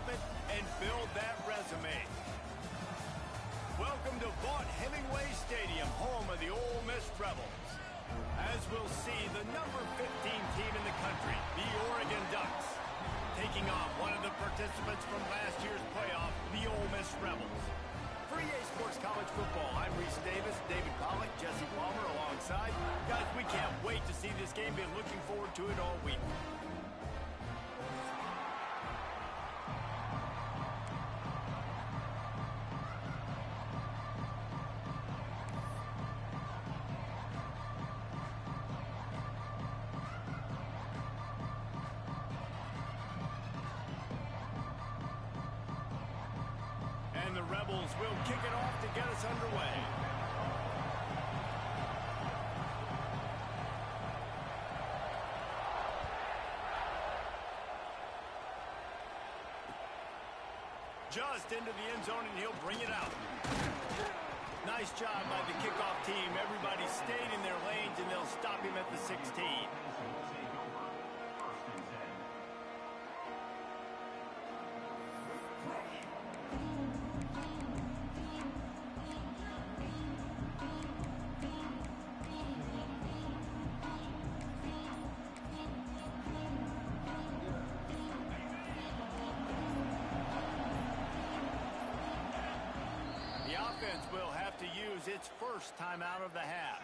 keep it and build that resume. Welcome to Vaught-Hemingway Stadium, home of the Ole Miss Rebels. As we'll see, the number 15 team in the country, the Oregon Ducks, taking on one of the participants from last year's playoff, the Ole Miss Rebels. For EA Sports College Football, I'm Reese Davis, David Pollack, Jesse Palmer alongside. Guys, we can't wait to see this game. Been looking forward to it all week. And the Rebels will kick it off to get us underway. Just into the end zone, and he'll bring it out. Nice job by the kickoff team. Everybody stayed in their lanes, and they'll stop him at the 16. The offense will have to use its first timeout of the half.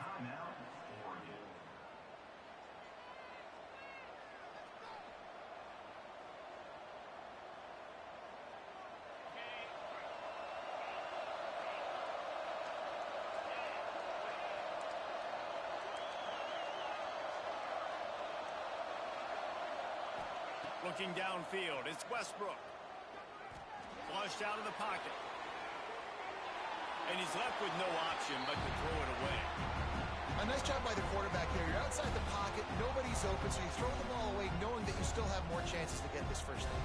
Looking downfield, it's Westbrook. Flushed out of the pocket. And he's left with no option but to throw it away. A nice job by the quarterback here. You're outside the pocket, nobody's open, so you throw the ball away knowing that you still have more chances to get this first down.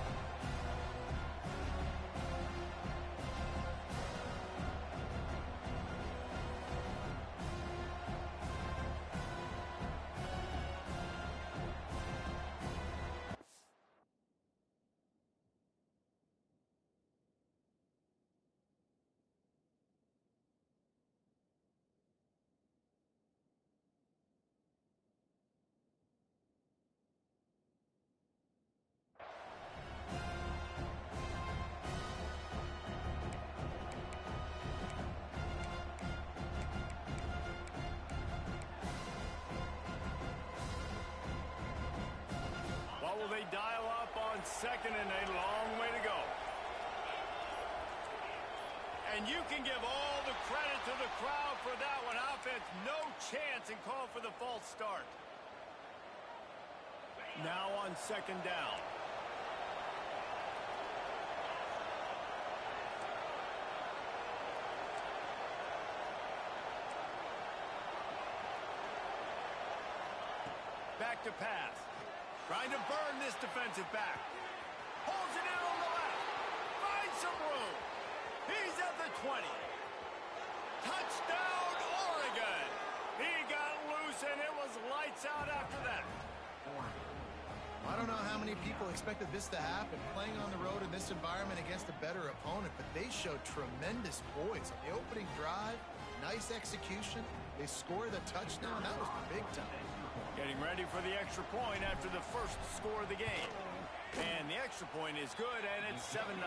What will they dial up on second and a long way to go? And you can give all the credit to the crowd for that one. Offense, no chance, and call for the false start. Now on second down. Back to pass. Trying to burn this defensive back. Holds it in on the left. Finds some room. He's at the 20. Touchdown, Oregon. He got loose, and it was lights out after that. I don't know how many people expected this to happen, playing on the road in this environment against a better opponent, but they showed tremendous poise on the opening drive. Nice execution. They score the touchdown. That was big time. Getting ready for the extra point after the first score of the game. And the extra point is good, and it's 7-0.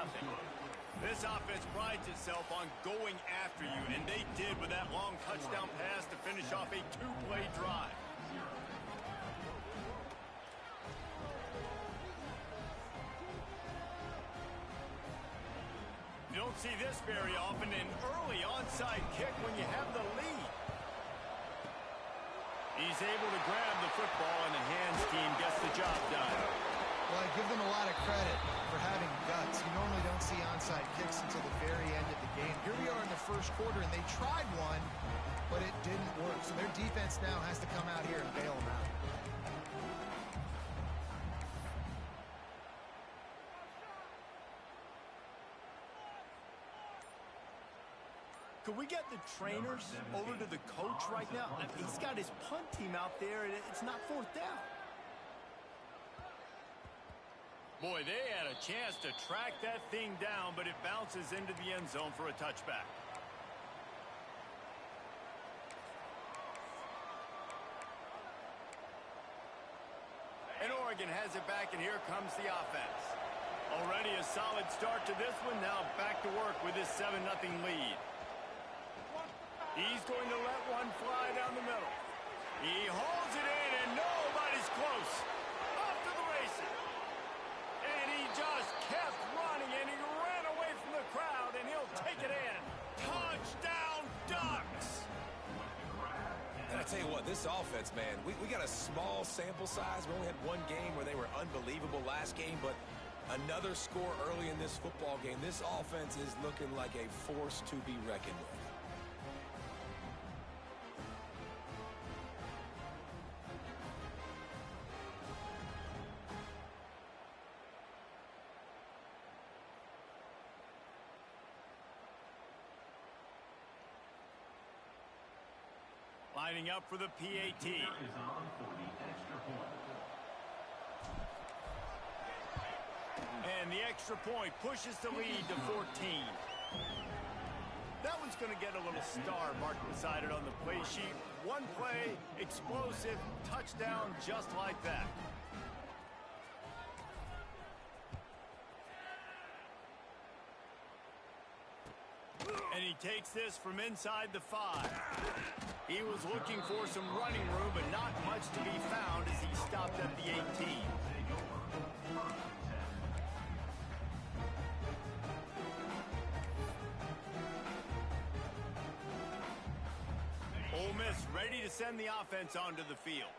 This offense prides itself on going after you, and they did with that long touchdown pass to finish off a two-play drive. You don't see this very often, an early onside kick when you have the lead. He's able to grab the football, and the hands team gets the job done. Well, I give them a lot of credit for having guts. You normally don't see onside kicks until the very end of the game. Here we are in the first quarter, and they tried one, but it didn't work. So their defense now has to come out here and bail them out. Could we get the trainers over to the coach right now? I mean, he's got his punt team out there, and it's not fourth down. Boy, they had a chance to track that thing down, but it bounces into the end zone for a touchback. And Oregon has it back, and here comes the offense. Already a solid start to this one. Now back to work with this 7-0 lead. He's going to let one fly down the middle. He holds it in, and nobody's close. Off to the races. And he just kept running, and he ran away from the crowd, and he'll take it in. Touchdown, Ducks! And I tell you what, this offense, man, we got a small sample size. We only had one game where they were unbelievable last game, but another score early in this football game. This offense is looking like a force to be reckoned with. Lining up for the PAT. And the extra point pushes the lead to 14. That one's going to get a little star marked beside it on the play sheet. One play, explosive, touchdown just like that. And he takes this from inside the 5. He was looking for some running room, but not much to be found as he stopped at the 18. Ole Miss ready to send the offense onto the field.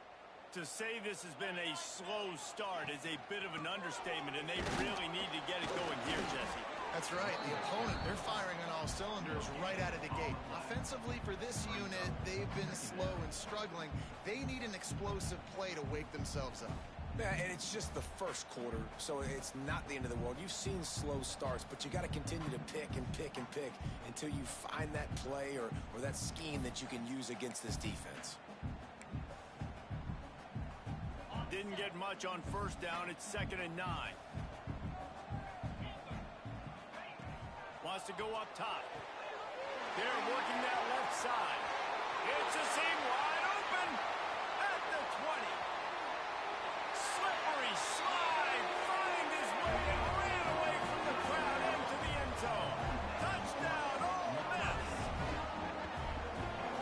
To say this has been a slow start is a bit of an understatement, and they really need to get it going here, Jesse. That's right. The opponent, they're firing on all cylinders right out of the gate. Offensively, for this unit, they've been slow and struggling. They need an explosive play to wake themselves up. Yeah, and it's just the first quarter, so it's not the end of the world. You've seen slow starts, but you got to continue to pick and pick and pick until you find that play or that scheme that you can use against this defense. Didn't get much on first down. It's 2nd and 9. Wants to go up top. They're working that left side. It's a seam wide open at the 20. Slippery slide, find his way and ran away from the crowd into the end zone. Touchdown, Ole Miss.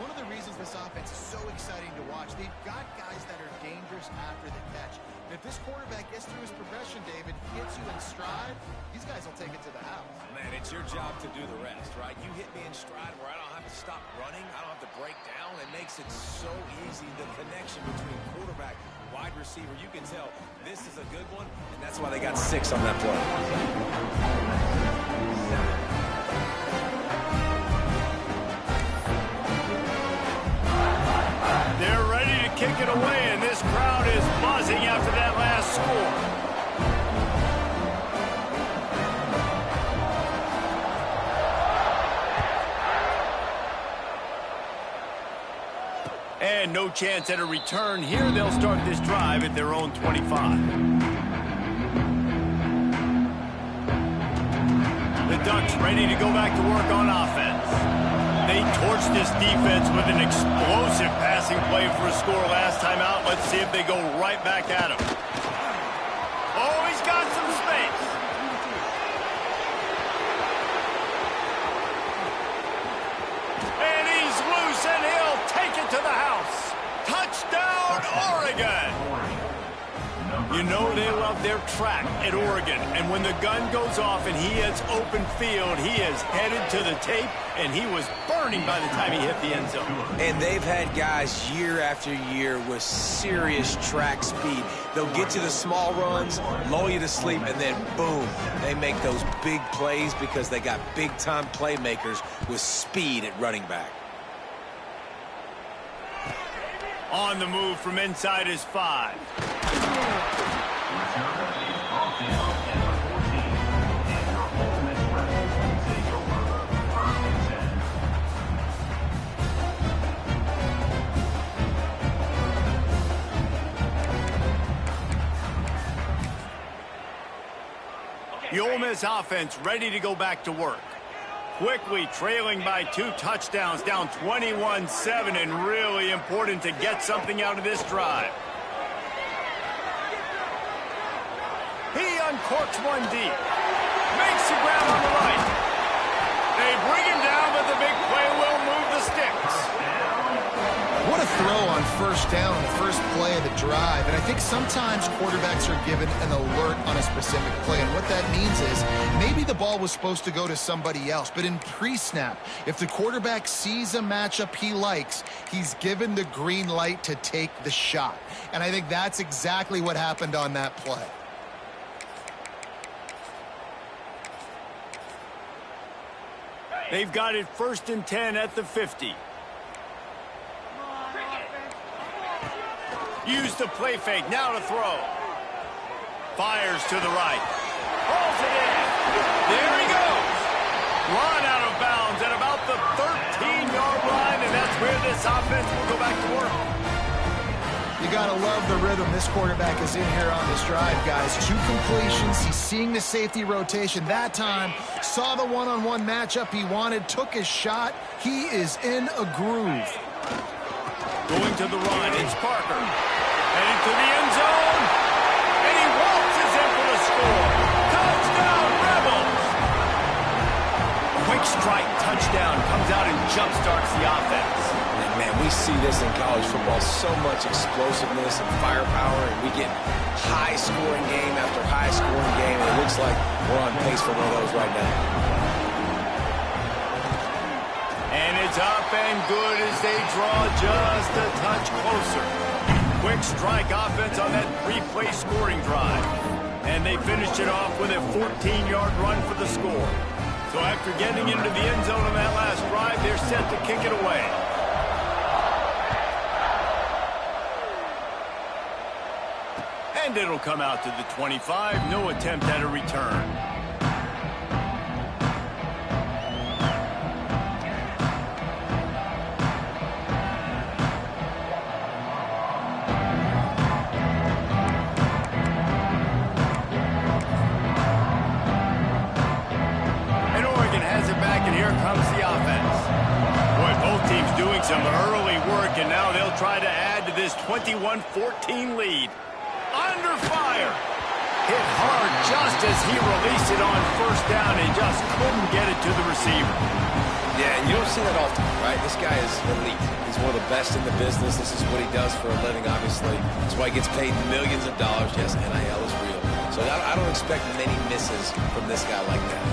One of the reasons this offense is so exciting to watch, they've got guys that are dangerous after the catch. And if this quarterback gets through his progression, David, hits you in stride, these guys will take it to the house. Man, it's your job to do the rest, right? You hit me in stride where I don't have to stop running. I don't have to break down. It makes it so easy, the connection between quarterback, wide receiver. You can tell this is a good one, and that's why they got 6 on that play. They're ready to kick it away, and this crowd is buzzing after that last score. And no chance at a return here. They'll start this drive at their own 25. The Ducks ready to go back to work on offense. They torched this defense with an explosive passing play for a score last time out. Let's see if they go right back at him. Oh, he's got some space. And he's loose, and he'll take it to the house. Touchdown, Oregon. You know they love their track at Oregon, and when the gun goes off and he hits open field, he is headed to the tape, and he was burning by the time he hit the end zone. And they've had guys year after year with serious track speed. They'll get you the small runs, lull you to sleep, and then boom, they make those big plays because they got big-time playmakers with speed at running back. On the move from inside his 5. Ole Miss offense ready to go back to work. Quickly trailing by 2 touchdowns, down 21-7, and really important to get something out of this drive. He uncorks one deep. Makes the grab on the right. They bring him down, but the big play will move the sticks. What a throw on first down, the first play of the drive. And I think sometimes quarterbacks are given an alert on a specific play. And what that means is maybe the ball was supposed to go to somebody else. But in pre-snap, if the quarterback sees a matchup he likes, he's given the green light to take the shot. And I think that's exactly what happened on that play. They've got it 1st and 10 at the 50. Use the play fake, now to throw. Fires to the right. Hauls it in. There he goes. Run out of bounds at about the 13-yard line, and that's where this offense will go back to work. You got to love the rhythm this quarterback is in here on this drive, guys. 2 completions. He's seeing the safety rotation. That time, saw the one-on-one matchup he wanted, took his shot. He is in a groove. Going to the run, it's Parker. Heading to the end zone. And he waltzes in for the score. Touchdown, Rebels! Quick strike touchdown comes out and jumpstarts the offense. And man, we see this in college football, so much explosiveness and firepower, and we get high-scoring game after high-scoring game, and it looks like we're on pace for one of those right now. And it's up and good as they draw just a touch closer. Quick strike offense on that 3-play scoring drive. And they finished it off with a 14-yard run for the score. So after getting into the end zone on that last drive, they're set to kick it away. And it'll come out to the 25. No attempt at a return. Some early work, and now they'll try to add to this 21-14 lead. Under fire. Hit hard just as he released it on first down and just couldn't get it to the receiver. Yeah, and you don't see that often, right? This guy is elite. He's one of the best in the business. This is what he does for a living, obviously. That's why he gets paid millions of dollars. Yes, NIL is real. So I don't expect many misses from this guy like that.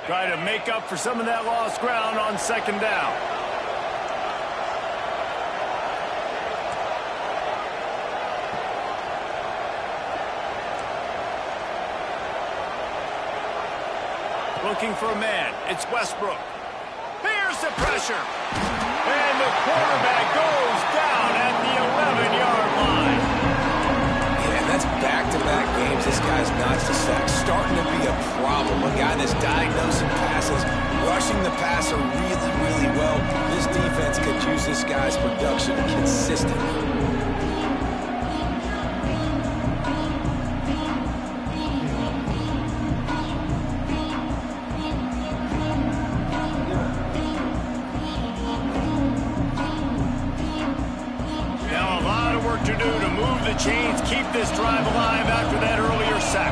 Try to make up for some of that lost ground on 2nd down. Looking for a man. It's Westbrook. Here's the pressure. And the quarterback goes down at the 11-yard line. That's back-to-back games. This guy's not the sack. Starting to be a problem. A guy that's diagnosing passes, rushing the passer really, really well. This defense could use this guy's production consistently. To do to move the chains, keep this drive alive after that earlier sack.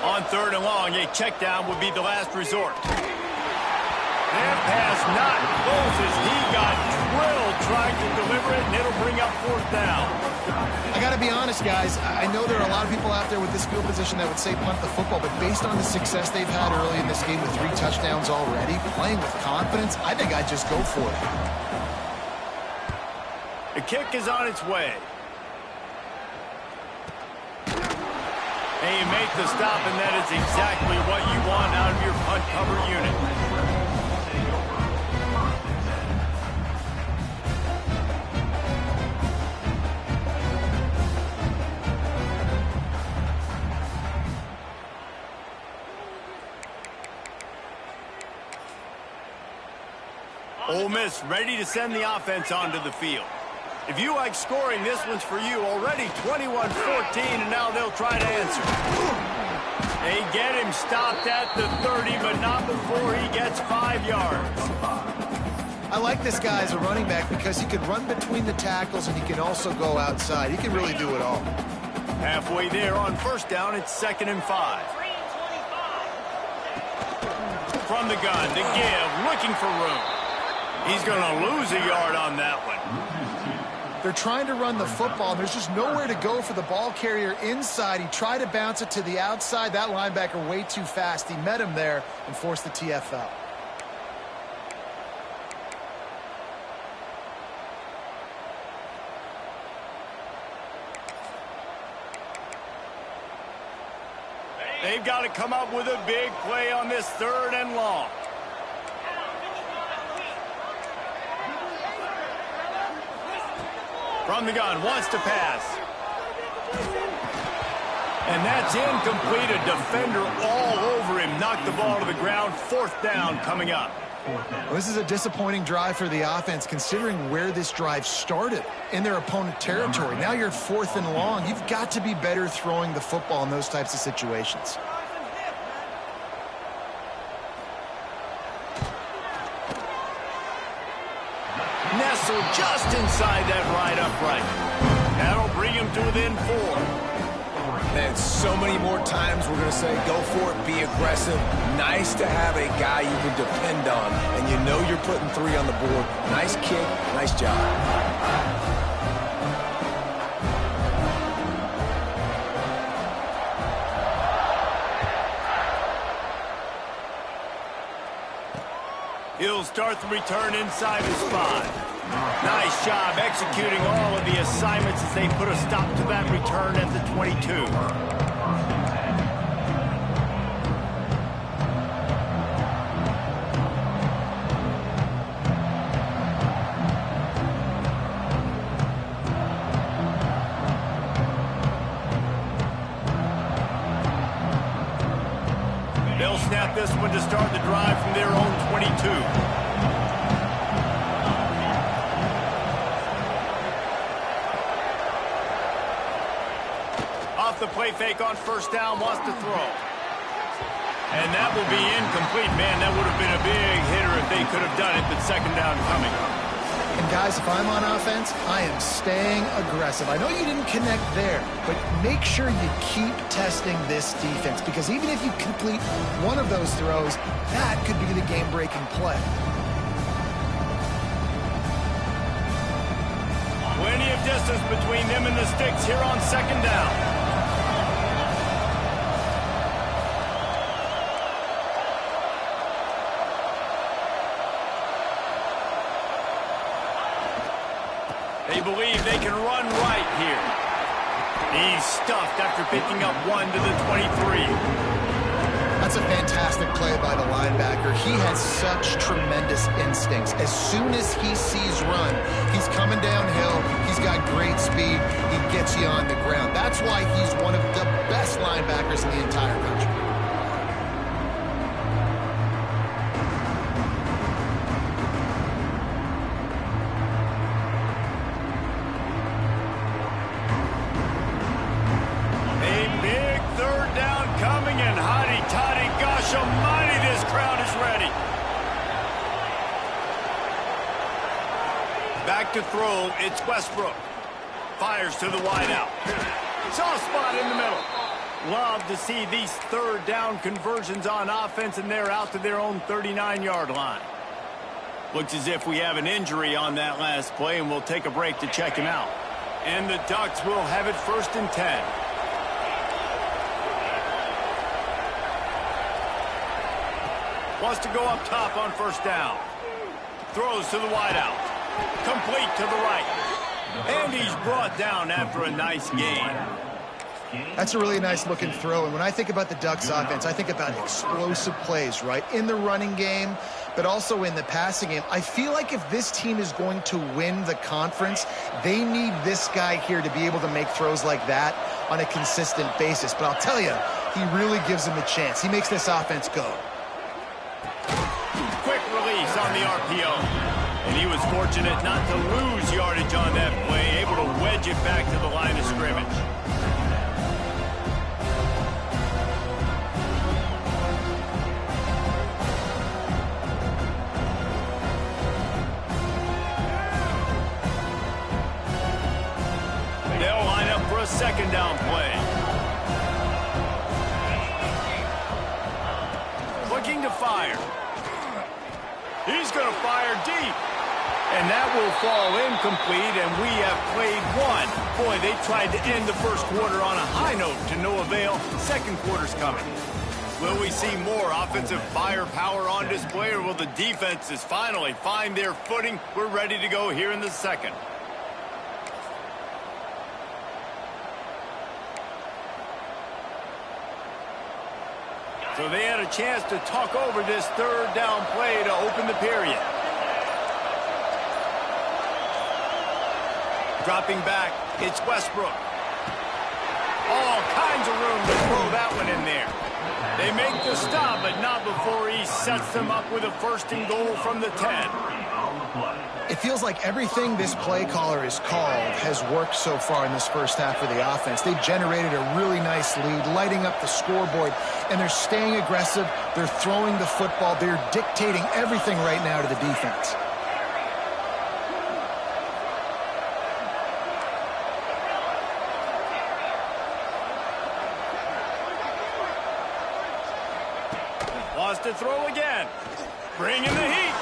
On 3rd and long, a check down would be the last resort. That pass not close as he got drilled trying to deliver it, and it'll bring up 4th down. I got to be honest, guys. I know there are a lot of people out there with this field position that would say punt the football, but based on the success they've had early in this game with 3 touchdowns already, playing with confidence, I think I'd just go for it. The kick is on its way. And you make the stop, and that is exactly what you want out of your punt cover unit. Ole Miss ready to send the offense onto the field. If you like scoring, this one's for you. Already 21-14, and now they'll try to answer. They get him stopped at the 30, but not before he gets 5 yards. I like this guy as a running back because he can run between the tackles and he can also go outside. He can really do it all. Halfway there on first down, it's 2nd and 5. From the gun, the give, looking for room. He's going to lose a yard on that one. They're trying to run the football, and there's just nowhere to go for the ball carrier inside. He tried to bounce it to the outside. That linebacker way too fast. He met him there and forced the TFL. They've got to come up with a big play on this 3rd and long. From the gun, wants to pass. And that's incomplete. A defender all over him. Knocked the ball to the ground. 4th down coming up. Well, this is a disappointing drive for the offense, considering where this drive started, in their opponent territory. Now you're 4th and long. You've got to be better throwing the football in those types of situations. Nestled just inside that right upright. That'll bring him to within 4. And so many more times we're going to say, go for it, be aggressive. Nice to have a guy you can depend on, and you know you're putting 3 on the board. Nice kick, nice job. He'll start the return inside his 5. Nice job executing all of the assignments as they put a stop to that return at the 22. They'll snap this one to start the drive from their own 22. The play fake on first down, wants to throw. And that will be incomplete. Man, that would have been a big hitter if they could have done it, but 2nd down coming. And guys, if I'm on offense, I am staying aggressive. I know you didn't connect there, but make sure you keep testing this defense, because even if you complete one of those throws, that could be the game-breaking play. Plenty of distance between them and the sticks here on 2nd down. They believe they can run right here. He's stuffed after picking up 1 to the 23. That's a fantastic play by the linebacker. He has such tremendous instincts. As soon as he sees run, he's coming downhill. He's got great speed. He gets you on the ground. That's why he's one of the best linebackers in the entire country. Almighty, this crowd is ready. Back to throw, it's Westbrook. Fires to the wideout. Soft spot in the middle. Love to see these 3rd down conversions on offense, and they're out to their own 39-yard line. Looks as if we have an injury on that last play, and we'll take a break to check him out. And the Ducks will have it 1st and 10. Wants to go up top on first down. Throws to the wideout. Complete to the right. And he's brought down after a nice gain. That's a really nice looking throw. And when I think about the Ducks offense, I think about explosive plays, right? In the running game, but also in the passing game. I feel like if this team is going to win the conference, they need this guy here to be able to make throws like that on a consistent basis. But I'll tell you, he really gives them a chance. He makes this offense go. Quick release on the RPO. And he was fortunate not to lose yardage on that play, able to wedge it back to the line of scrimmage. They'll line up for a second down play. Looking to fire. He's going to fire deep. And that will fall incomplete, and we have played one. Boy, they tried to end the first quarter on a high note to no avail. Second quarter's coming. Will we see more offensive firepower on display, or will the defenses finally find their footing? We're ready to go here in the second. So they had a chance to talk over this third down play to open the period. Dropping back, it's Westbrook. All kinds of room to throw that one in there. They make the stop, but not before he sets them up with a first and goal from the 10. It feels like everything this play caller has called has worked so far in this first half of the offense. They've generated a really nice lead, lighting up the scoreboard, and they're staying aggressive. They're throwing the football. They're dictating everything right now to the defense. Wants to throw again. Bringing the heat.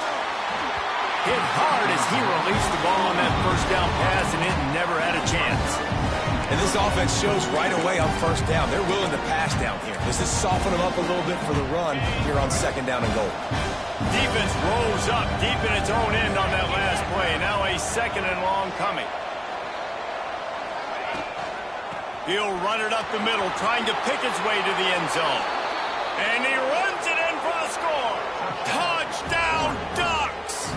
Hit hard as he released the ball on that first down pass, and it never had a chance. And this offense shows right away on first down. They're willing to pass down here. Does this soften them up a little bit for the run here on second down and goal? Defense rose up deep in its own end on that last play. Now a second and long coming. He'll run it up the middle, trying to pick his way to the end zone. And he runs it in for the score. Touchdown, Ducks!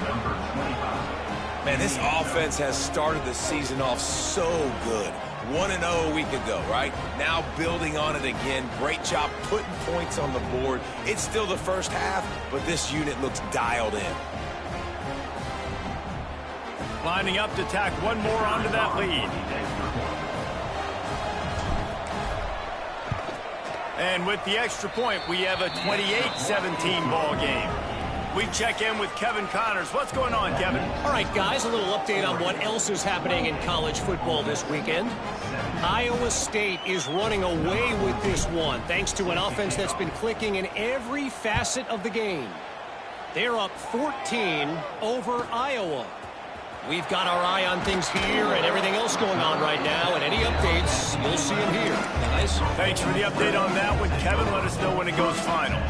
Man, this offense has started the season off so good. 1-0 a week ago, right? Now building on it again. Great job putting points on the board. It's still the first half, but this unit looks dialed in. Lining up to tack one more onto that lead. And with the extra point, we have a 28-17 ball game. We check in with Kevin Connors. What's going on, Kevin? All right, guys, a little update on what else is happening in college football this weekend. Iowa State is running away with this one, thanks to an offense that's been clicking in every facet of the game. They're up 14 over Iowa. We've got our eye on things here and everything else going on right now, and any updates, you'll see them here, guys. Thanks for the update on that one, Kevin. Let us know when it goes final.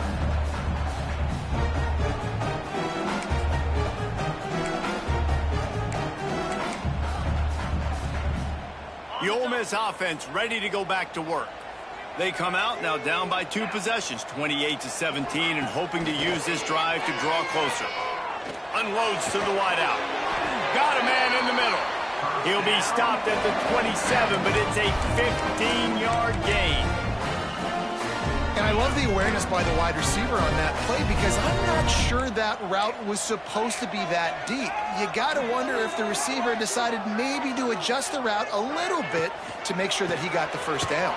The Ole Miss offense ready to go back to work. They come out now down by 2 possessions, 28-17, and hoping to use this drive to draw closer. Unloads to the wideout. Got a man in the middle. He'll be stopped at the 27, but it's a 15-yard gain. And I love the awareness by the wide receiver on that play, because I'm not sure that route was supposed to be that deep. You got to wonder if the receiver decided maybe to adjust the route a little bit to make sure that he got the first down.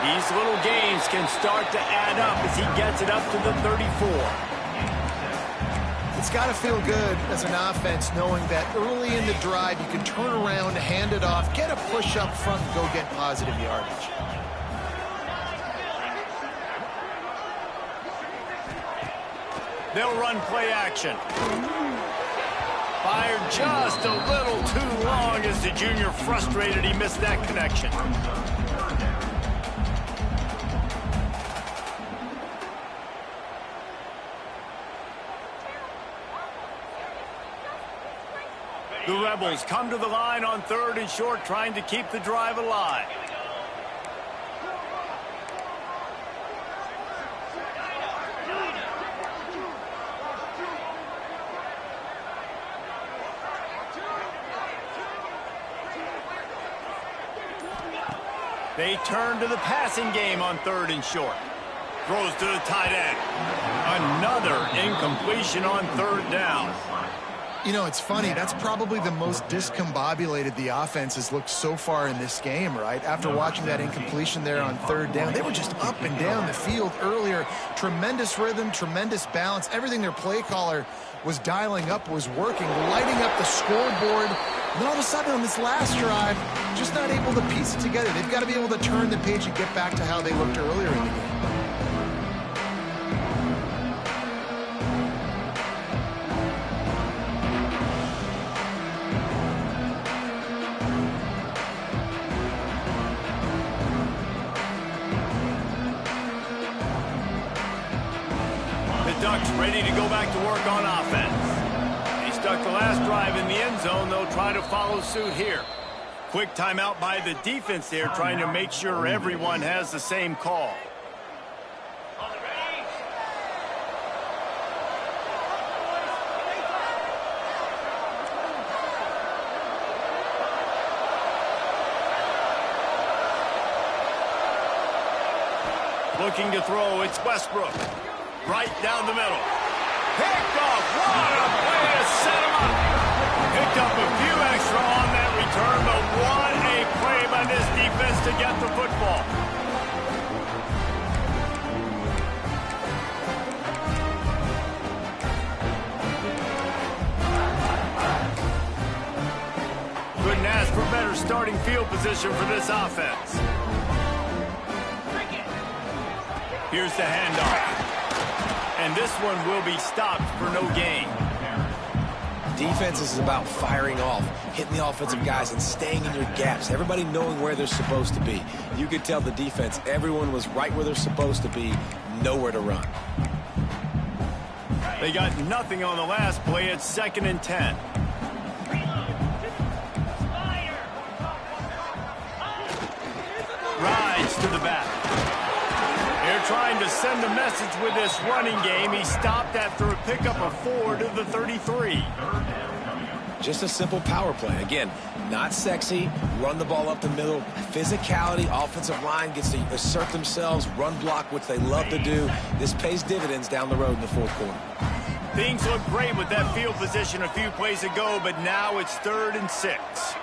These little gains can start to add up as he gets it up to the 34. It's got to feel good as an offense knowing that early in the drive you can turn around, hand it off, get a push up front, and go get positive yardage. They'll run play action. Fired just a little too long as the junior frustrated he missed that connection. The Rebels come to the line on 3rd and short, trying to keep the drive alive. They turn to the passing game on 3rd and short. Throws to the tight end. Another incompletion on third down. You know, it's funny. That's probably the most discombobulated the offense has looked so far in this game, right? After watching that incompletion there on third down, they were just up and down the field earlier. Tremendous rhythm, tremendous balance. Everything their play caller was dialing up was working, lighting up the scoreboard. And all of a sudden on this last drive, just not able to piece it together. They've got to be able to turn the page and get back to how they looked earlier in the game. Ducks ready to go back to work on offense. They stuck the last drive in the end zone. They'll try to follow suit here. Quick timeout by the defense there, trying to make sure everyone has the same call. Looking to throw, it's Westbrook. Right down the middle. Picked off. What a way to set him up. Picked up a few extra on that return, but what a play by this defense to get the football. Couldn't ask for better starting field position for this offense. Here's the handoff. And this one will be stopped for no gain. Defense is about firing off, hitting the offensive guys, and staying in your gaps. Everybody knowing where they're supposed to be. You could tell the defense, everyone was right where they're supposed to be, nowhere to run. They got nothing on the last play. It's 2nd and 10. Rides to the back. They're trying to send a message with this running game. He stopped after a pickup of 4 to the 33. Just a simple power play. Again, not sexy, run the ball up the middle. Physicality, offensive line gets to assert themselves, run block, which they love to do. This pays dividends down the road in the fourth quarter. Things look great with that field position a few plays ago, but now it's 3rd and 6.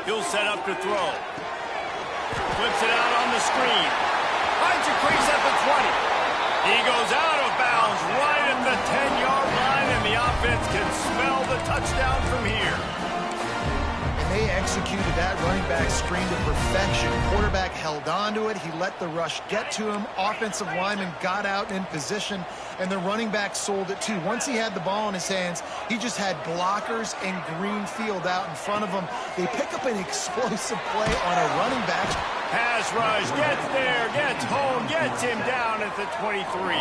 He'll set up to throw. Flips it out on the screen. Finds a crease at the 20. He goes out of bounds right at the 10-yard line, and the offense can smell the touchdown from here. And they executed that running back screen to perfection. Quarterback held on to it. He let the rush get to him. Offensive lineman got out in position, and the running back sold it too. Once he had the ball in his hands, he just had blockers and green field out in front of him. They pick up an explosive play on a running back. Pass rush, gets there, gets home, gets him down at the 23.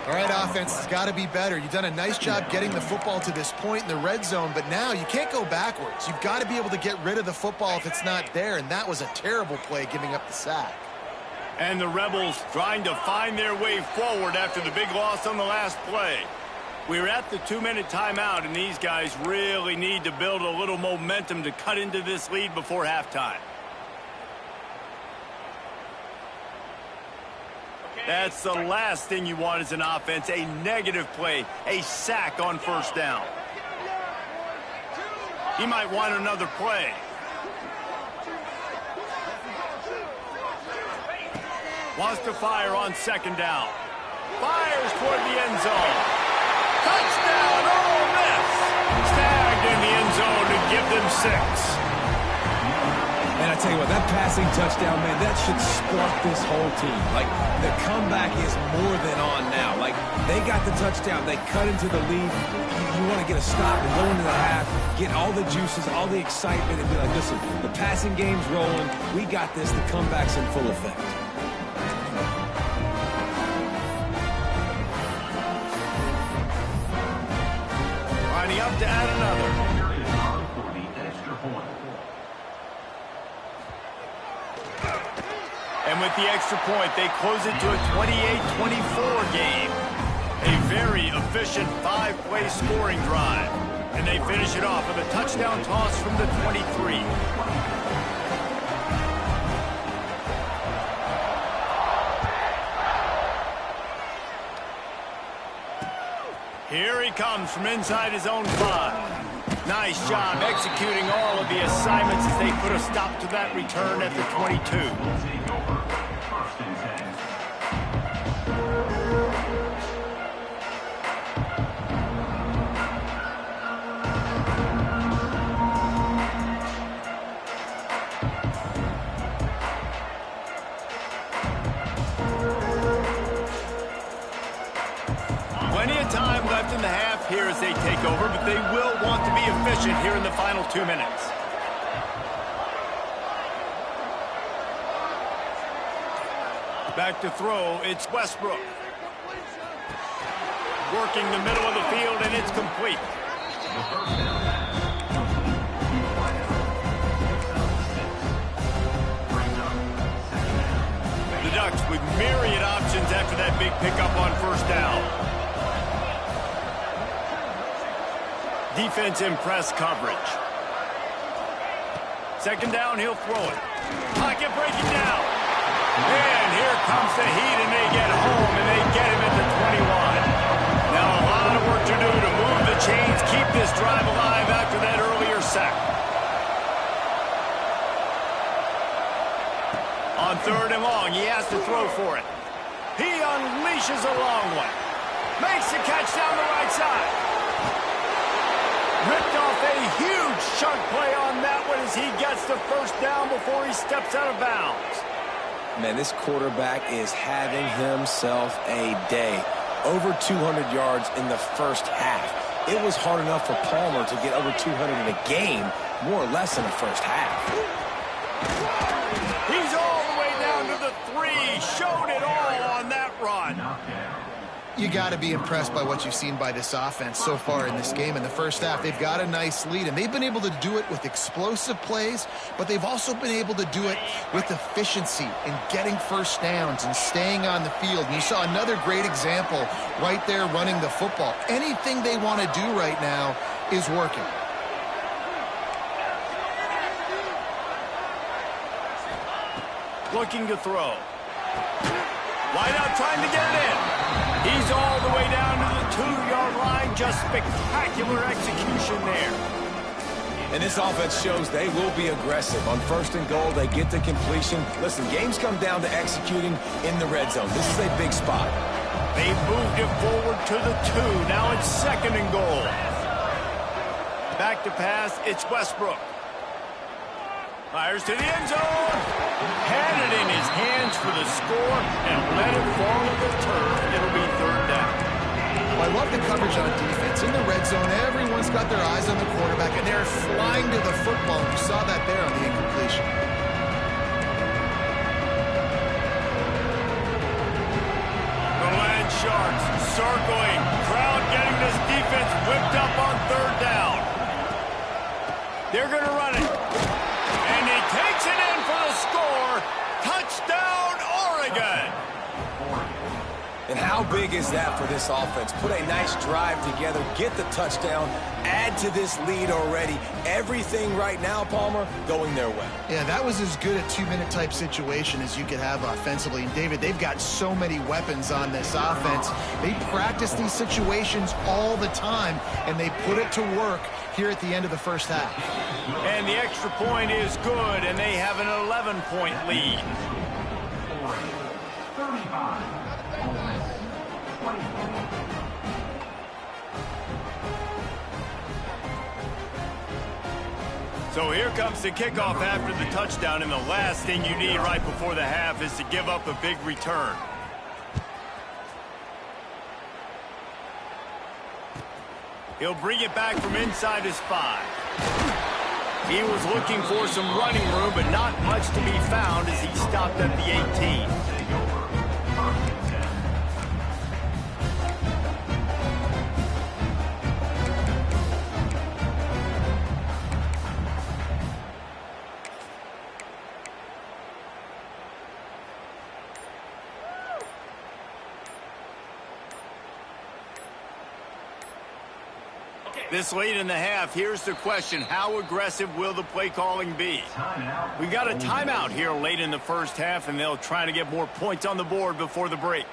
All right, offense has got to be better. You've done a nice job getting the football to this point in the red zone, but now you can't go backwards. You've got to be able to get rid of the football if it's not there, and that was a terrible play giving up the sack. And the Rebels trying to find their way forward after the big loss on the last play. We're at the 2-minute timeout, and these guys really need to build a little momentum to cut into this lead before halftime. That's the last thing you want as an offense, a negative play, a sack on 1st down. He might want another play. Wants to fire on 2nd down. Fires toward the end zone. Touchdown, Ole Miss! Snagged in the end zone to give them 6. And I tell you what, that passing touchdown, man, that should spark this whole team. Like, the comeback is more than on now. Like, they got the touchdown. They cut into the lead. You want to get a stop and go into the half, get all the juices, all the excitement, and be like, listen, the passing game's rolling. We got this. The comeback's in full effect. Lining up to add another. And with the extra point, they close it to a 28-24 game. A very efficient 5-play scoring drive. And they finish it off with a touchdown toss from the 23. comes from inside his own 5. Nice job executing all of the assignments as they put a stop to that return at the 22. Plenty of time left in the half here as they take over, but they will want to be efficient here in the final 2 minutes. Back to throw, it's Westbrook. Working the middle of the field, and it's complete. The Ducks with myriad options after that big pickup on first down. Defense in press coverage. Second down, he'll throw it. Pocket breaking down. And here comes the heat, and they get home, and they get him at the 21. Now a lot of work to do to move the chains, keep this drive alive after that earlier sack. On third and long, he has to throw for it. He unleashes a long one. Makes the catch down the right side. Ripped off a huge chunk play on that one as he gets the first down before he steps out of bounds. Man, this quarterback is having himself a day. Over 200 yards in the first half. It was hard enough for Palmer to get over 200 in a game, more or less in the first half. He's all the way down to the 3. Showed it all on that run. You got to be impressed by what you've seen by this offense so far in this game. In the first half, they've got a nice lead, and they've been able to do it with explosive plays, but they've also been able to do it with efficiency in getting first downs and staying on the field. And you saw another great example right there running the football. Anything they want to do right now is working. Looking to throw. Wide out trying to get it in. He's all the way down to the 2-yard line. Just spectacular execution there. And this offense shows they will be aggressive. On first and goal, they get the completion. Listen, games come down to executing in the red zone. This is a big spot. They moved it forward to the 2. Now it's second and goal. Back to pass, it's Westbrook. Fires to the end zone. Had it in his hands for the score and let it fall to the turf. It'll be third down. Well, I love the coverage on defense. In the red zone, everyone's got their eyes on the quarterback, and they're flying to the football. You saw that there on the incompletion. The Land Sharks circling. Crowd getting this defense whipped up on third down. They're going to run it. And he takes it in for the score. Touchdown, Oregon. And how big is that for this offense? Put a nice drive together, get the touchdown, add to this lead already. Everything right now, Palmer, going their way. Yeah, that was as good a 2-minute type situation as you could have offensively. And David, they've got so many weapons on this offense. They practice these situations all the time, and they put it to work here at the end of the first half. And the extra point is good, and they have an 11-point lead. 35. So here comes the kickoff after the touchdown, and the last thing you need right before the half is to give up a big return. He'll bring it back from inside his 5. He was looking for some running room, but not much to be found as he stopped at the 18. This late in the half, here's the question. How aggressive will the play calling be? We got a timeout here late in the first half, and they'll try to get more points on the board before the break.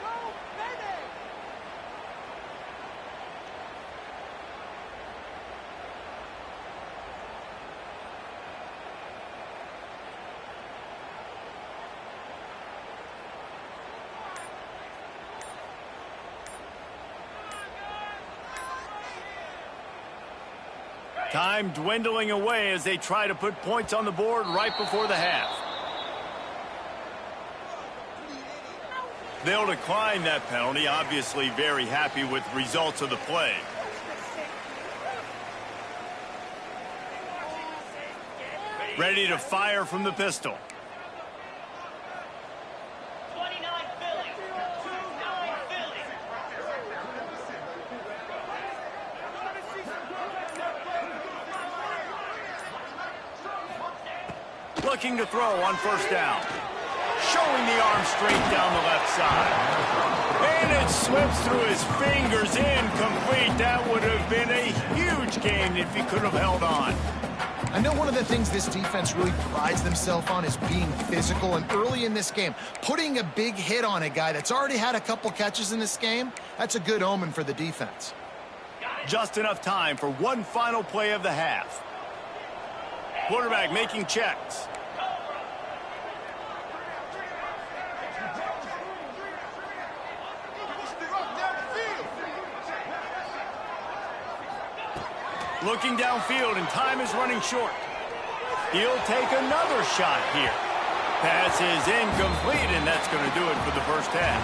Time dwindling away as they try to put points on the board right before the half. They'll decline that penalty, obviously very happy with the results of the play. Ready to fire from the pistol. Looking to throw on first down. Showing the arm straight down the left side. And it slips through his fingers, incomplete. That would have been a huge gain if he could have held on. I know one of the things this defense really prides themselves on is being physical, and early in this game, putting a big hit on a guy that's already had a couple catches in this game, that's a good omen for the defense. Just enough time for one final play of the half. Quarterback making checks. Looking downfield, and time is running short. He'll take another shot here. Pass is incomplete, and that's going to do it for the first half.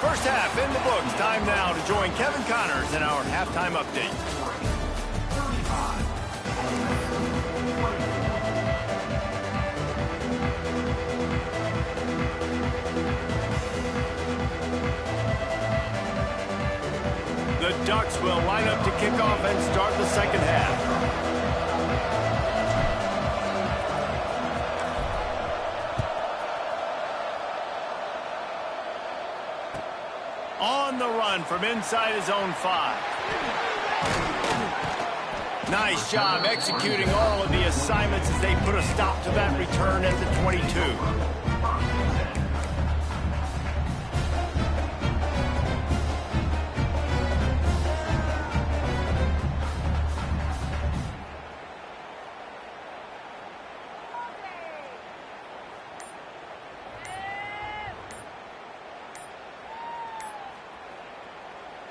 First half in the books. Time now to join Kevin Connors in our halftime update. The Ducks will line up to kick off and start the second half. On the run from inside his own 5. Nice job executing all of the assignments as they put a stop to that return at the 22.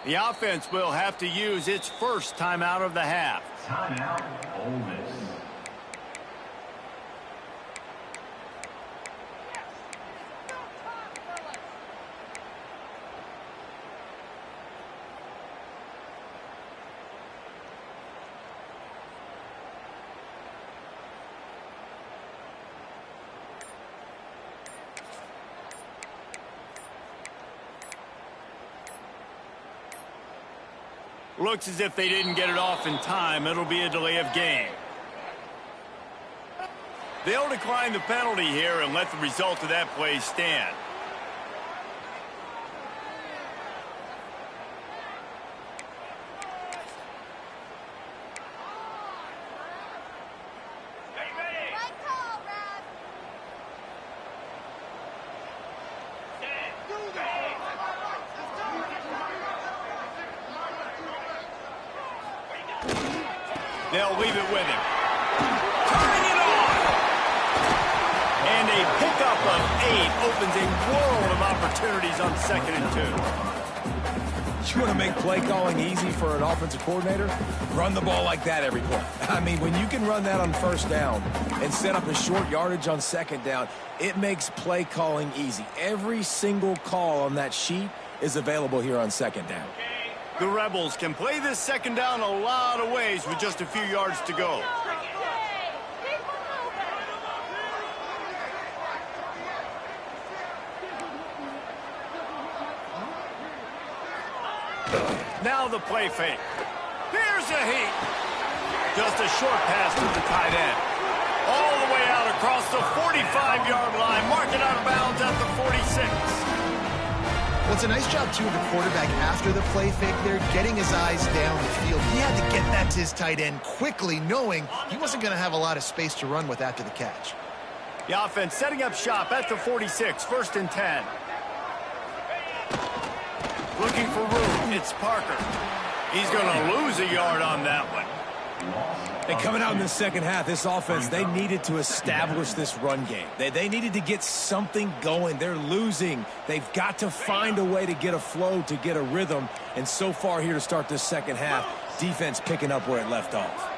The offense will have to use its first timeout of the half. Timeout, Ole Miss. Looks as if they didn't get it off in time. It'll be a delay of game. They'll decline the penalty here and let the result of that play stand. They'll leave it with him. Turning it on! And a pickup of 8 opens a world of opportunities on 2nd and 2. You want to make play calling easy for an offensive coordinator? Run the ball like that every play. I mean, when you can run that on first down and set up a short yardage on 2nd down, it makes play calling easy. Every single call on that sheet is available here on 2nd down. The Rebels can play this 2nd down a lot of ways with just a few yards to go. Now the play fake. Here's a heat. Just a short pass to the tight end. All the way out across the 45-yard line. Mark it out of bounds at the 46. Well, it's a nice job, too, of the quarterback after the play fake there, getting his eyes down the field. He had to get that to his tight end quickly, knowing he wasn't going to have a lot of space to run with after the catch. The offense setting up shop at the 46, 1st and 10. Looking for room, it's Parker. He's going to lose a yard on that one. And coming out in the second half, this offense, they needed to establish this run game. They needed to get something going. They're losing. They've got to find a way to get a flow, to get a rhythm. And so far here to start this second half, defense picking up where it left off.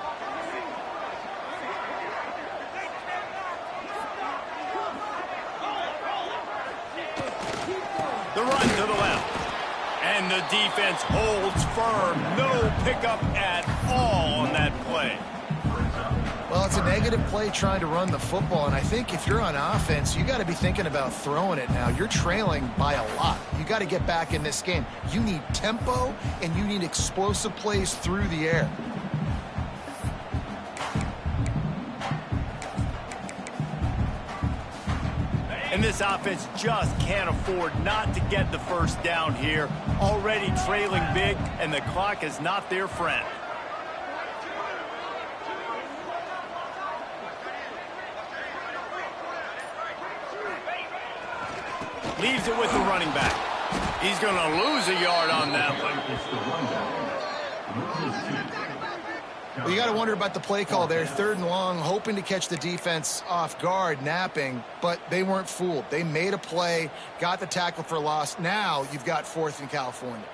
The run to the left. And the defense holds firm. No pickup at all on that play. Well, it's a negative play trying to run the football, and I think if you're on offense, you got to be thinking about throwing it now. You're trailing by a lot. You got to get back in this game. You need tempo, and you need explosive plays through the air. And this offense just can't afford not to get the first down here. Already trailing big, and the clock is not their friend. Leaves it with the running back. He's going to lose a yard on that one. Well, you got to wonder about the play call there. 3rd and long, hoping to catch the defense off guard, napping, but they weren't fooled. They made a play, got the tackle for loss. Now you've got 4th in California.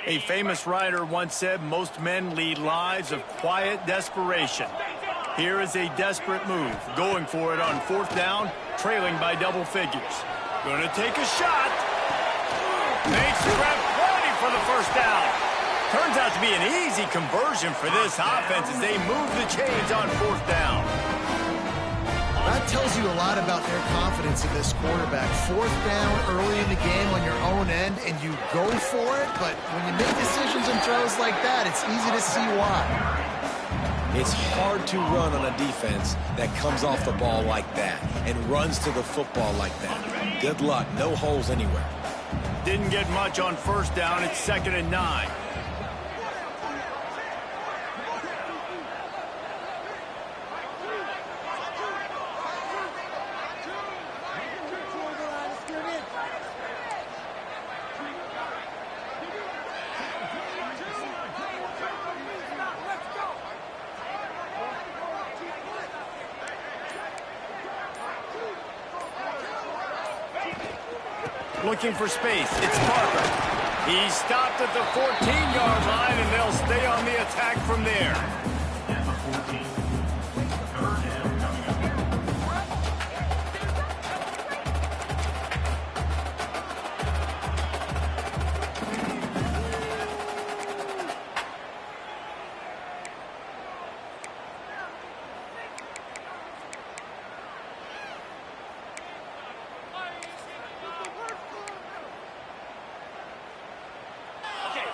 A famous writer once said, most men lead lives of quiet desperation. Here is a desperate move, going for it on 4th down, trailing by double figures. Going to take a shot. Makes the grab plenty for the first down. Turns out to be an easy conversion for this offense as they move the chains on 4th down. That tells you a lot about their confidence in this quarterback. 4th down early in the game on your own end, and you go for it, but when you make decisions and throws like that, it's easy to see why. It's hard to run on a defense that comes off the ball like that and runs to the football like that. Good luck. No holes anywhere. Didn't get much on 1st down. It's 2nd and 9. Looking for space. It's Parker. He stopped at the 14-yard line, and they'll stay on the attack from there. At the 14. 3rd down coming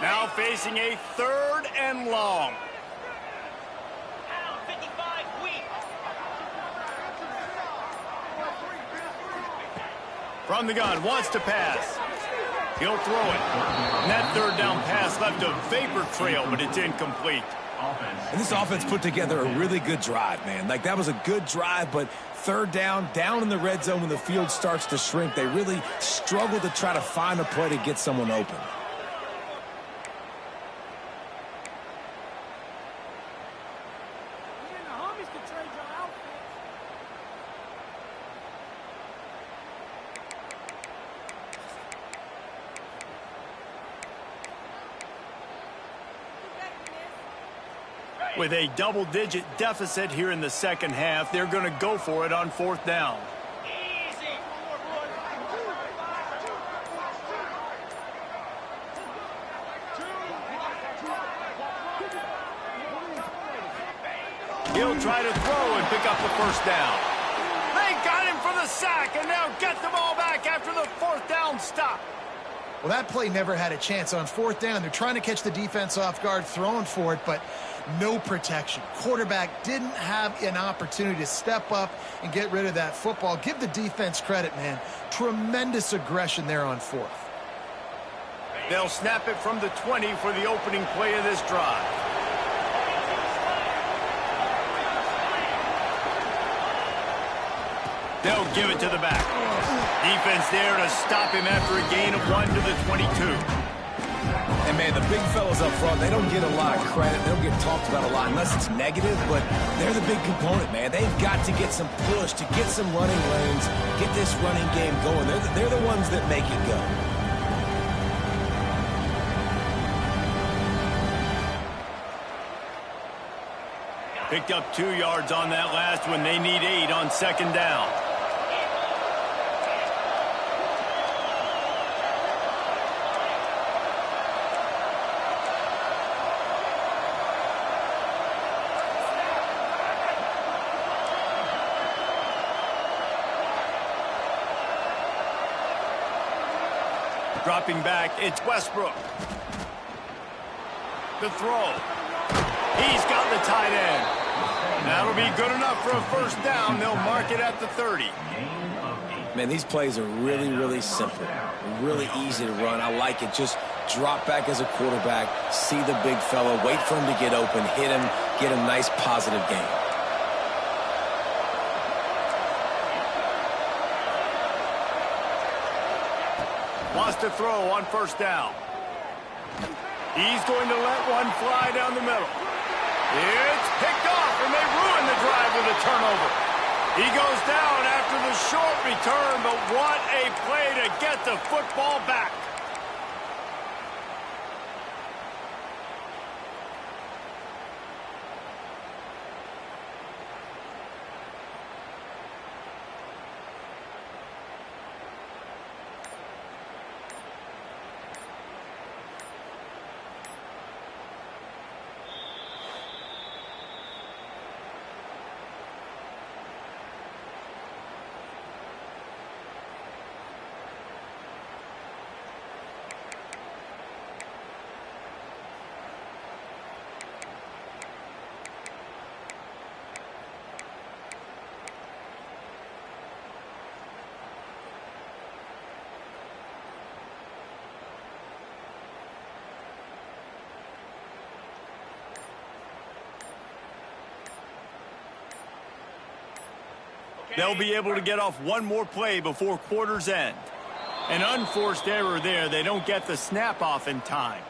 Now facing a 3rd and long. From the gun, wants to pass. He'll throw it. And that 3rd down pass left a vapor trail, but it's incomplete. And this offense put together a really good drive, man. Like, that was a good drive, but 3rd down in the red zone when the field starts to shrink, they really struggle to try to find a play to get someone open. With a double-digit deficit here in the 2nd half, they're going to go for it on 4th down. He'll try to throw and pick up the 1st down. They got him for the sack, and now get the ball back after the 4th down stop. Well, that play never had a chance. On 4th down, they're trying to catch the defense off guard, throwing for it, but no protection. Quarterback didn't have an opportunity to step up and get rid of that football. Give the defense credit, man. Tremendous aggression there on 4th. They'll snap it from the 20 for the opening play of this drive. They'll give it to the back. Defense there to stop him after a gain of 1 to the 22. And, man, the big fellas up front, they don't get a lot of credit. They don't get talked about a lot unless it's negative, but they're the big component, man. They've got to get some push, to get some running lanes, get this running game going. They're the ones that make it go. Picked up 2 yards on that last one. They need 8 on second down. Dropping back, it's Westbrook. The throw. He's got the tight end. That'll be good enough for a first down. They'll mark it at the 30. Man, these plays are really, really simple. Really easy to run. I like it. Just drop back as a quarterback, see the big fella, wait for him to get open, hit him, get a nice positive gain. Wants to throw on first down. He's going to let one fly down the middle. It's picked off, and they ruin the drive with a turnover. He goes down after the short return, but what a play to get the football back. They'll be able to get off one more play before quarter's end. An unforced error there. They don't get the snap off in time.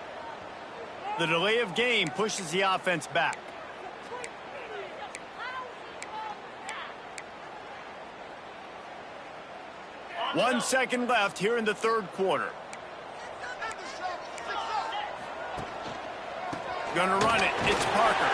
The delay of game pushes the offense back. One second left here in the third quarter. Gonna run it. It's Parker.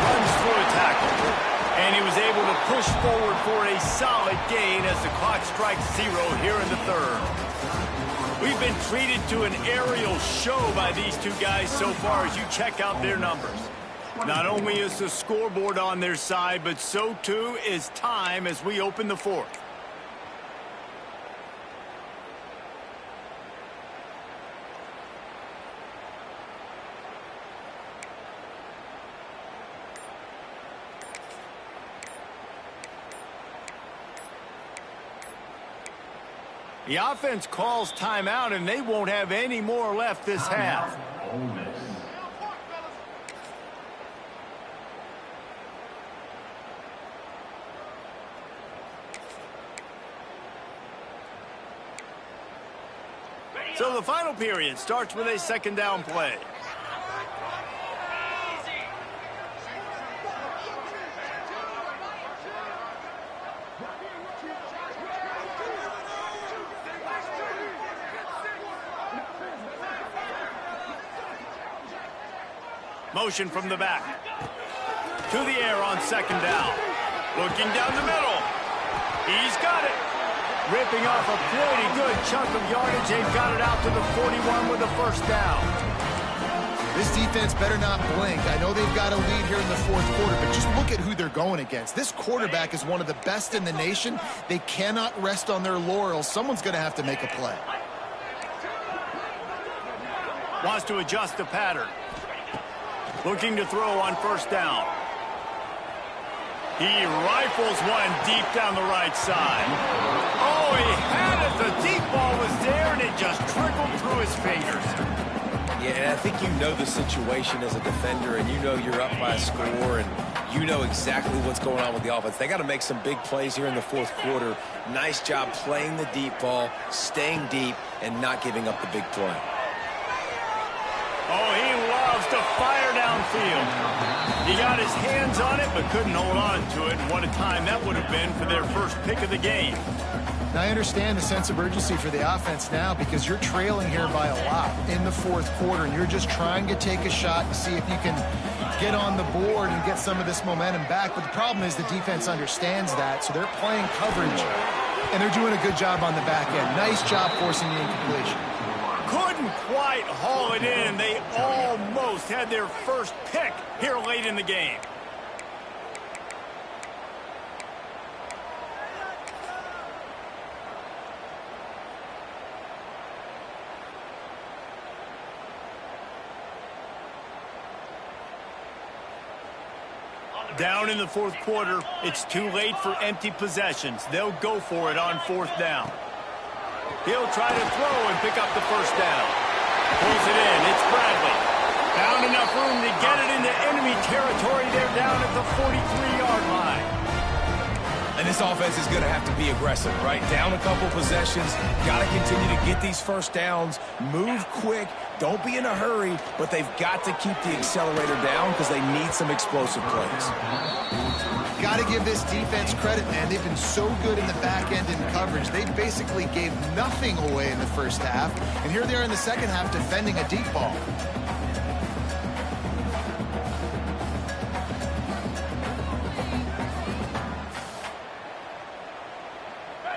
Runs through a tackle. And he was able to push forward for a solid gain as the clock strikes 0 here in the third. We've been treated to an aerial show by these two guys so far as you check out their numbers. Not only is the scoreboard on their side, but so too is time as we open the fourth. The offense calls timeout, and they won't have any more left this half. So the final period starts with a second down play. Motion from the back. To the air on second down. Looking down the middle. He's got it. Ripping off a pretty good chunk of yardage. They've got it out to the 41 with a first down. This defense better not blink. I know they've got a lead here in the fourth quarter, but just look at who they're going against. This quarterback is one of the best in the nation. They cannot rest on their laurels. Someone's going to have to make a play. Wants to adjust the pattern. Looking to throw on first down. He rifles one deep down the right side. Oh, he had it. The deep ball was there, and it just trickled through his fingers. Yeah, and I think you know the situation as a defender, and you know you're up by a score, and you know exactly what's going on with the offense. They got to make some big plays here in the fourth quarter. Nice job playing the deep ball, staying deep, and not giving up the big play. Oh, he loves to fire downfield. He got his hands on it, but couldn't hold on to it. And what a time that would have been for their first pick of the game. Now, I understand the sense of urgency for the offense now because you're trailing here by a lot in the fourth quarter, and you're just trying to take a shot and see if you can get on the board and get some of this momentum back. But the problem is the defense understands that, so they're playing coverage, and they're doing a good job on the back end. Nice job forcing the incompletion. Couldn't quite haul it in. They almost had their first pick here late in the game. Down in the fourth quarter, it's too late for empty possessions. They'll go for it on fourth down. He'll try to throw and pick up the first down. Pulls it in. It's Bradley. Found enough room to get it into enemy territory. They're down at the 43-yard line. And this offense is going to have to be aggressive, right? Down a couple possessions. Got to continue to get these first downs. Move quick. Don't be in a hurry, but they've got to keep the accelerator down because they need some explosive plays. Got to give this defense credit, man. They've been so good in the back end in coverage. They basically gave nothing away in the first half, and here they are in the second half defending a deep ball.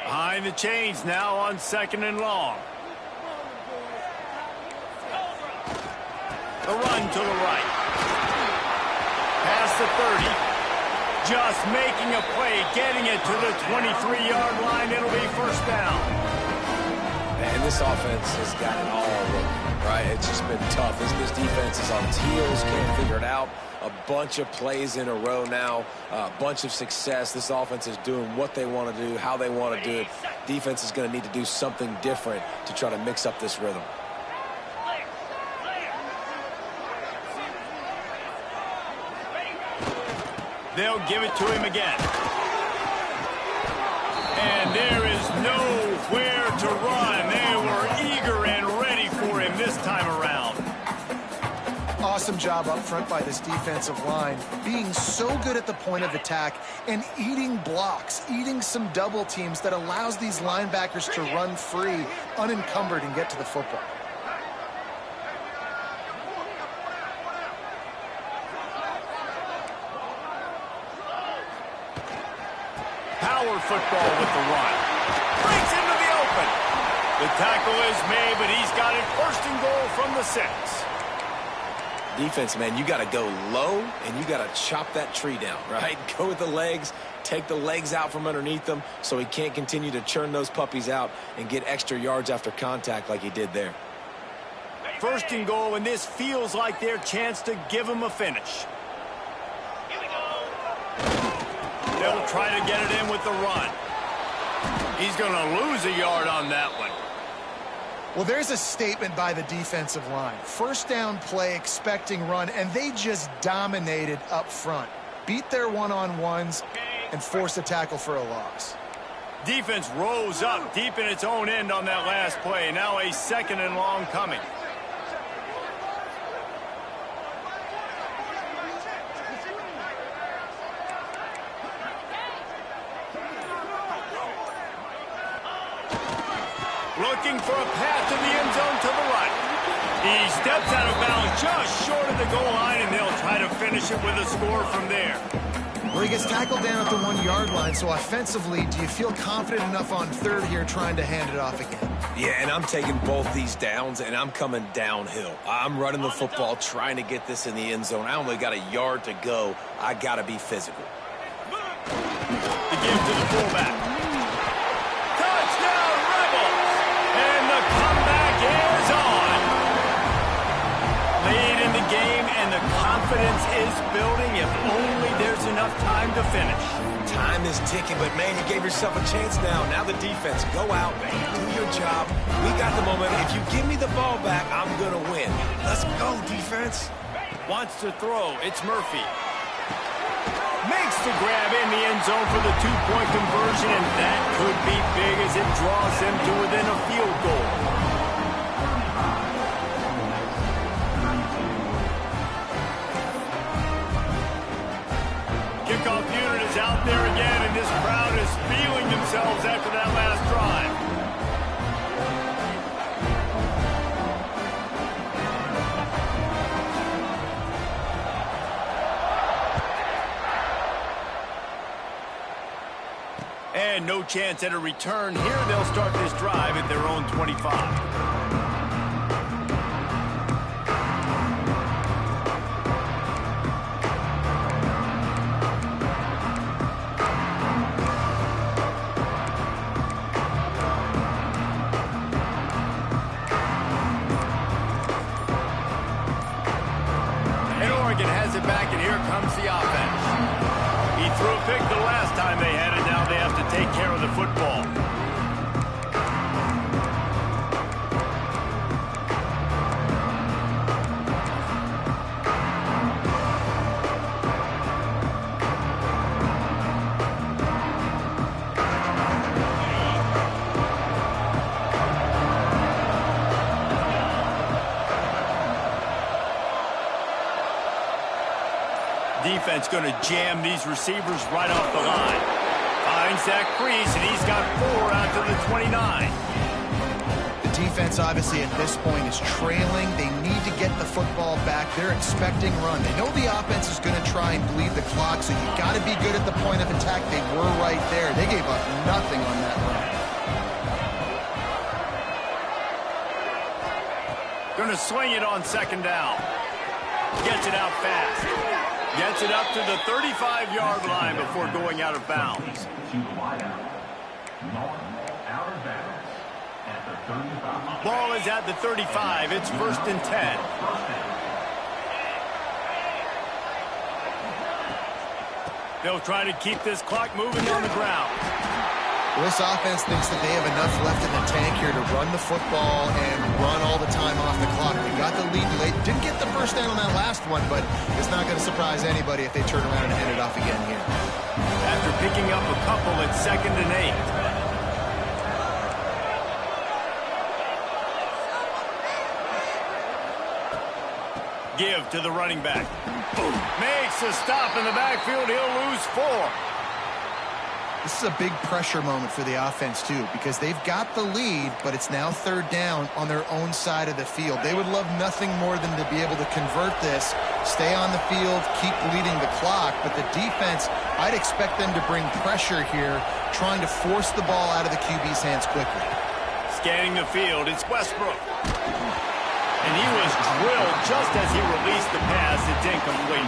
Behind the chains now on second and long. The run to the right. Past the 30. Just making a play, getting it to the 23-yard line. It'll be first down. And this offense has got it all, right? It's just been tough. This defense is on its heels, can't figure it out. A bunch of plays in a row now, a bunch of success. This offense is doing what they want to do, how they want to do it. Defense is going to need to do something different to try to mix up this rhythm. They'll give it to him again. And there is nowhere to run. They were eager and ready for him this time around. Awesome job up front by this defensive line, being so good at the point of attack and eating blocks, eating some double teams that allows these linebackers to run free, unencumbered, and get to the football. Power football with the run. Breaks into the open. The tackle is made, but he's got it first and goal from the 6. Defense, man, you got to go low, and you got to chop that tree down, right? Go with the legs, take the legs out from underneath them so he can't continue to churn those puppies out and get extra yards after contact like he did there. First and goal, and this feels like their chance to give him a finish. They'll try to get it in with the run. He's going to lose a yard on that one. Well, there's a statement by the defensive line. First down play, expecting run, and they just dominated up front. Beat their one-on-ones and forced a tackle for a loss. Defense rose up deep in its own end on that last play. Now a second and long coming. Looking for a path to the end zone to the right. He steps out of bounds just short of the goal line, and they'll try to finish it with a score from there. Well, he gets tackled down at the 1-yard line, so offensively, do you feel confident enough on third here trying to hand it off again? Yeah, and I'm taking both these downs, and I'm coming downhill. I'm running the football, trying to get this in the end zone. I only got a yard to go. I got to be physical. The give to the fullback. Touchdown, Rebels! And the comeback is on. Lead in the game, and the confidence is building if only there's enough time to finish. Time is ticking, but, man, you gave yourself a chance now. Now the defense, go out, do your job. We got the momentum. If you give me the ball back, I'm going to win. Let's go, defense. Wants to throw. It's Murphy. Makes the grab in the end zone for the two-point conversion, and that could be big as it draws them to within a field goal. themselves after that last drive. And no chance at a return here. They'll start this drive at their own 25. Has it back, and here comes the offense. He threw a pick the last time they had it. Now they have to take care of the football. Defense going to jam these receivers right off the line. Finds that crease, and he's got 4 out to the 29. The defense, obviously, at this point is trailing. They need to get the football back. They're expecting run. They know the offense is going to try and bleed the clock, so you got to be good at the point of attack. They were right there. They gave up nothing on that run. Going to swing it on second down. Gets it out fast. Gets it up to the 35-yard line before going out of bounds. Ball is at the 35. It's 1st and 10. They'll try to keep this clock moving on the ground. Well, this offense thinks that they have enough left in the tank here to run the football and run all the time off the clock. They got the lead late. Didn't get the first down on that last one, but it's not going to surprise anybody if they turn around and hand it off again here. After picking up a couple, it's 2nd and 8. Give to the running back. Boom. Makes a stop in the backfield. He'll lose 4. This is a big pressure moment for the offense, too, because they've got the lead, but it's now 3rd down on their own side of the field. They would love nothing more than to be able to convert this, stay on the field, keep bleeding the clock. But the defense, I'd expect them to bring pressure here, trying to force the ball out of the QB's hands quickly. Scanning the field, it's Westbrook. And he was drilled just as he released the pass. It's incomplete.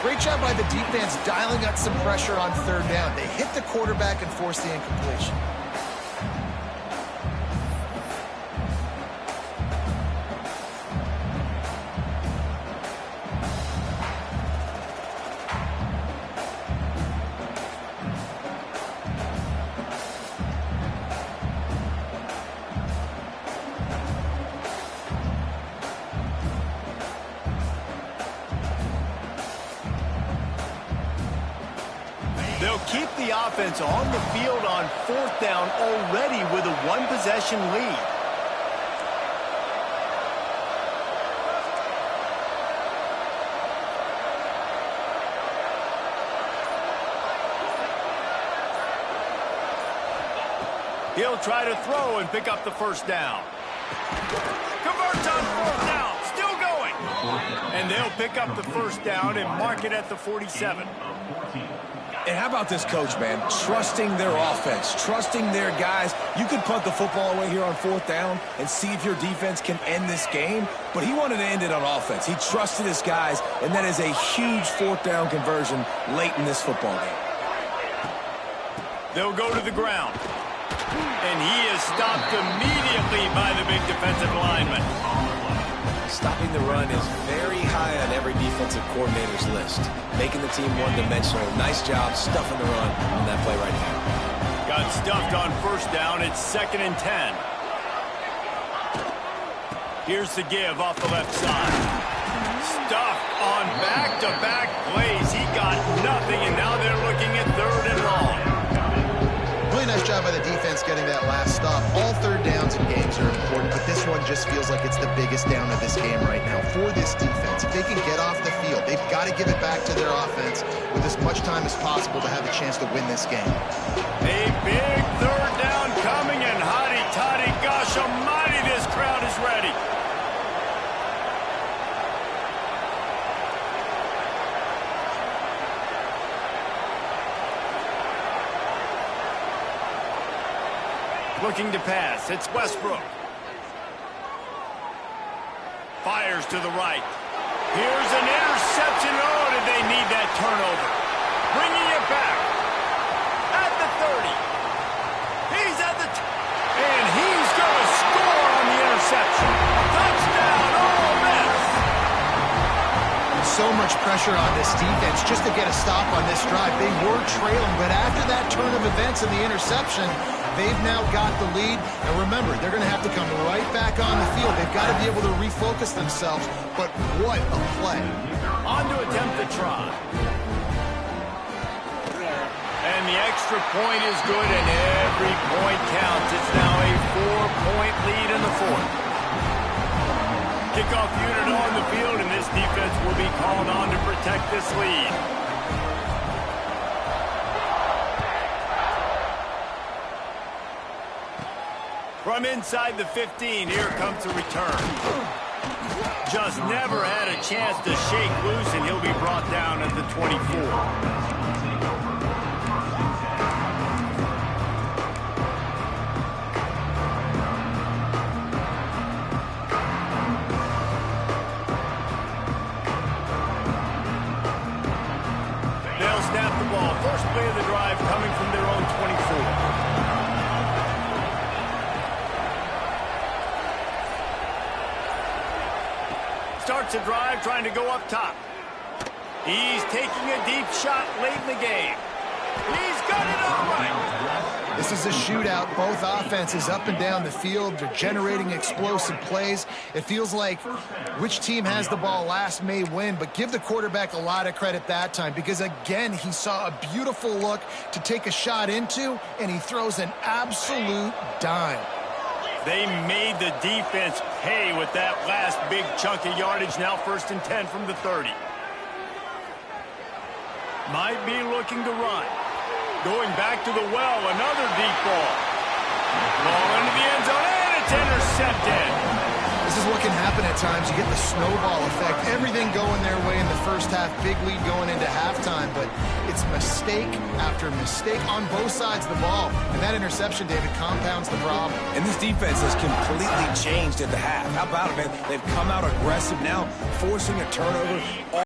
Great job by the defense dialing up some pressure on 3rd down. They hit the quarterback and forced the incompletion. They'll keep the offense on the field on 4th down already with a 1-possession lead. He'll try to throw and pick up the 1st down. Converts on 4th down, still going. And they'll pick up the 1st down and mark it at the 47. And how about this coach, man? Trusting their offense, trusting their guys. You could punt the football away here on 4th down and see if your defense can end this game, but he wanted to end it on offense. He trusted his guys, and that is a huge 4th down conversion late in this football game. They'll go to the ground. And he is stopped immediately by the big defensive lineman. Stopping the run is very high on every defensive coordinator's list. Making the team one-dimensional. Nice job stuffing the run on that play right there. Got stuffed on 1st down. It's 2nd and 10. Here's the give off the left side. Stuffed on back-to-back plays. He got nothing, and now they're looking at 3rd and long. Really nice job by the defense getting that last stop. All 3rd downs in games are important, but this one just feels like it's the biggest down of this game right now for this defense. If they can get off the field, they've got to give it back to their offense with as much time as possible to have a chance to win this game. A big gosh almighty, this crowd is ready. Looking to pass. It's Westbrook. Fires to the right. Here's an interception. Oh, did they need that turnover? Bringing it back. At the 30. He's at the... and he's going to score on the interception. Touchdown, Ole Miss. So much pressure on this defense just to get a stop on this drive. They were trailing, but after that turn of events and the interception, they've now got the lead. And remember, they're going to have to come right back on the field. They've got to be able to refocus themselves. But what a play. On to attempt the try. And the extra point is good, and every point counts. It's now a 4-point lead in the fourth. Kickoff unit on the field, and this defense will be called on to protect this lead. From inside the 15, here comes the return. Just never had a chance to shake loose, and he'll be brought down at the 24. First play of the drive coming from their own 24. Starts a drive trying to go up top. He's taking a deep shot late in the game. He's got it all right. This is a shootout. Both offenses up and down the field. They're generating explosive plays. It feels like which team has the ball last may win, but give the quarterback a lot of credit that time because, again, he saw a beautiful look to take a shot into, and he throws an absolute dime. They made the defense pay with that last big chunk of yardage. Now 1st and 10 from the 30. Might be looking to run. Going back to the well, another deep ball. Ball into the end zone, and it's intercepted. This is what can happen at times. You get the snowball effect. Everything going their way in the first half. Big lead going into halftime, but it's mistake after mistake on both sides of the ball. And that interception, David, compounds the problem. And this defense has completely changed at the half. How about it, man? They've come out aggressive now, forcing a turnover.